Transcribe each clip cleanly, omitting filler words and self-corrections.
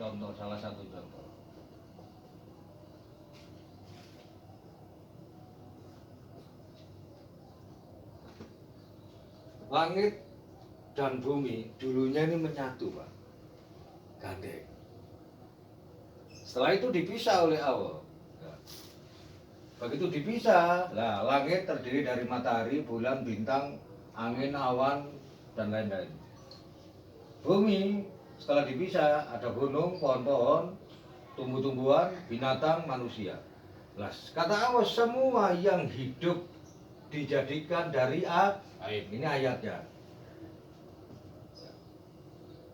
contoh, salah satu contoh. Langit dan bumi dulunya ini menyatu, Pak. Gandeng. Setelah itu dipisah oleh Allah. Begitu dipisah, lah langit terdiri dari matahari, bulan, bintang, angin, awan, dan lain-lain. Bumi setelah dipisah ada gunung, pohon-pohon, tumbuh-tumbuhan, binatang, manusia. Lah kata Allah semua yang hidup dijadikan dari air. Ini ayatnya.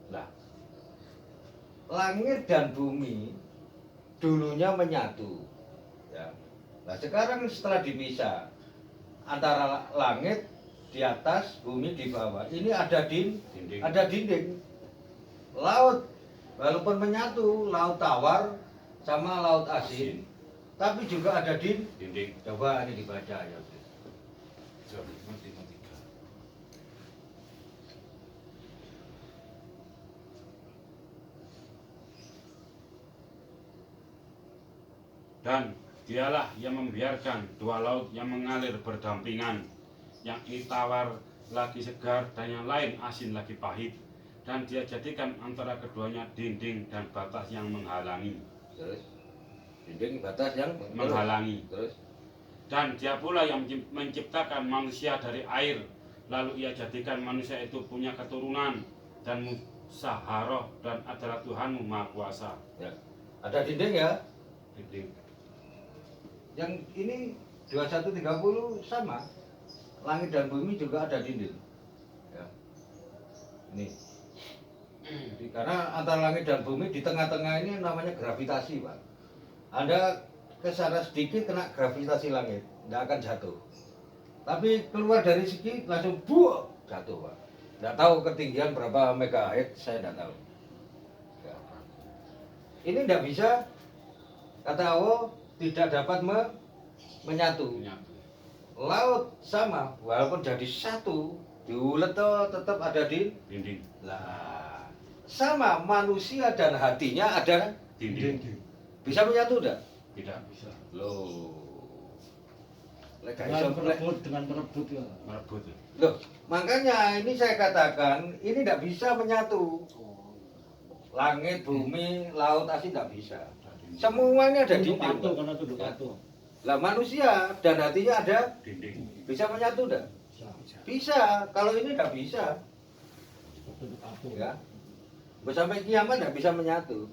Nah, langit dan bumi dulunya menyatu. Ya. Nah sekarang setelah dipisah antara langit di atas, bumi di bawah, ini ada dinding. Ada dinding. Laut walaupun menyatu, laut tawar sama laut asin, tapi juga ada dinding. Coba ini dibaca ya. Dan dialah yang membiarkan dua laut yang mengalir berdampingan, yang ini tawar lagi segar dan yang lain asin lagi pahit, dan dia jadikan antara keduanya dinding dan batas yang menghalangi. Terus dinding batas yang menghalangi. Terus dan dia pula yang menciptakan manusia dari air, lalu ia jadikan manusia itu punya keturunan dan musaharoh, dan adalah Tuhanmu Maha Kuasa. Ya. Ada dinding ya. Dinding. Yang ini 2130 sama. Langit dan bumi juga ada dinding. Ya. Ini. Jadi, karena antara langit dan bumi di tengah-tengah ini namanya gravitasi, Pak. Anda kesana sedikit kena gravitasi langit, tidak akan jatuh. Tapi keluar dari segi langsung buah jatuh, Pak. Tidak tahu ketinggian berapa megahertz, saya tidak tahu. Ya. Ini tidak bisa, kata Allah, tidak dapat menyatu. Laut sama, walaupun jadi satu, diulet tetap ada dinding. Lah, sama manusia dan hatinya ada dinding. Bisa menyatu tidak? Tidak bisa. Loh. Dengan merebut ya. Merebut. Loh, makanya ini saya katakan ini tidak bisa menyatu. Langit, bumi, laut, asin tidak bisa. Semuanya ada Tunduk dinding. patuh, karena tunduk patuh. Lah manusia dan hatinya ada Dinding. bisa menyatu tidak? Bisa. Kalau ini tidak bisa. Tunduk patuh. Ya. Sampai kiamat tidak bisa menyatu.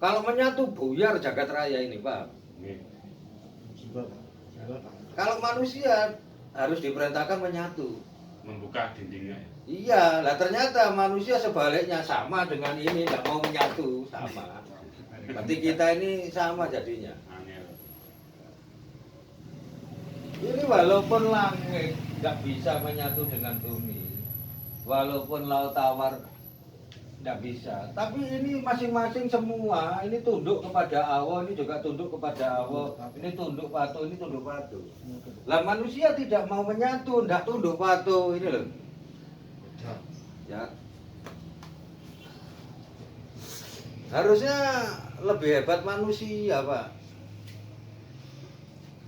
Kalau menyatu buyar jagat raya ini, Pak. Kalau manusia harus diperintahkan menyatu. Membuka dindingnya. Iya, lah ternyata manusia sebaliknya sama dengan ini, tidak mau menyatu, sama. Berarti kita ini sama jadinya. Angel. Ini walaupun langit nggak bisa menyatu dengan bumi, walaupun laut tawar nggak bisa, tapi ini masing-masing semua ini tunduk kepada Allah, ini juga tunduk kepada Allah, ini tunduk patuh, ini tunduk patuh. Lah manusia tidak mau menyatu, nggak tunduk patuh, ini loh. Ya. Harusnya lebih hebat manusia, Pak.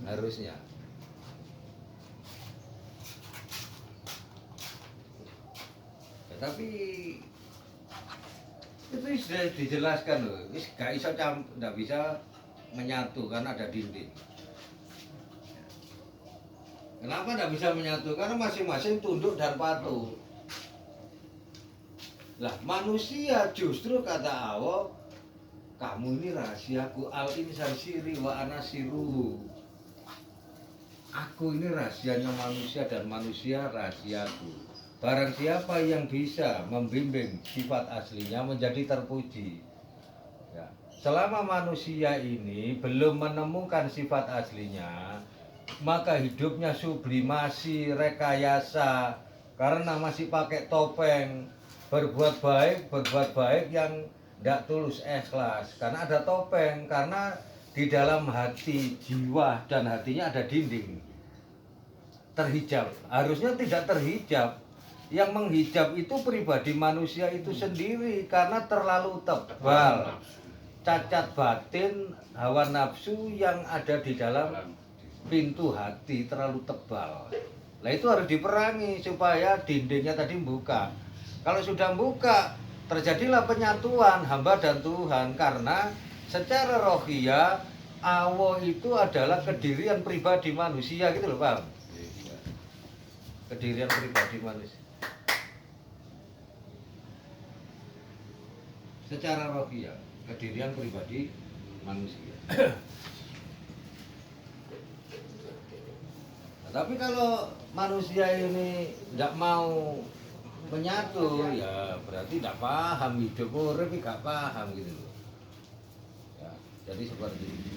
Harusnya. Ya, tapi itu sudah dijelaskan loh. Ini gak bisa nggak bisa menyatu karena ada dinding. Kenapa nggak bisa menyatu? Karena masing-masing tunduk dan patuh. Lah manusia justru kata Allah, kamu ini rahasiaku, al insan siri wa ana siruhu. Aku ini rahasianya manusia dan manusia rahasiaku. Barang siapa yang bisa membimbing sifat aslinya menjadi terpuji. Ya. Selama manusia ini belum menemukan sifat aslinya, maka hidupnya sublimasi, rekayasa, karena masih pakai topeng, berbuat baik yang tidak tulus ikhlas, karena ada topeng, karena di dalam hati, jiwa dan hatinya ada dinding terhijab. Harusnya tidak terhijab. Yang menghijab itu pribadi manusia itu sendiri karena terlalu tebal. cacat batin hawa nafsu yang ada di dalam pintu hati terlalu tebal. Nah itu harus diperangi supaya dindingnya tadi buka. Kalau sudah buka, terjadilah penyatuan hamba dan Tuhan karena secara rohiyah Allah itu adalah kedirian pribadi manusia gitu loh, paham? Kedirian pribadi manusia. Secara rohiyah, kedirian pribadi manusia. Nah, tapi kalau manusia ini tidak mau menyatu, ya berarti tidak paham hidup urip, nggak paham gitu loh. Ya, jadi seperti itu.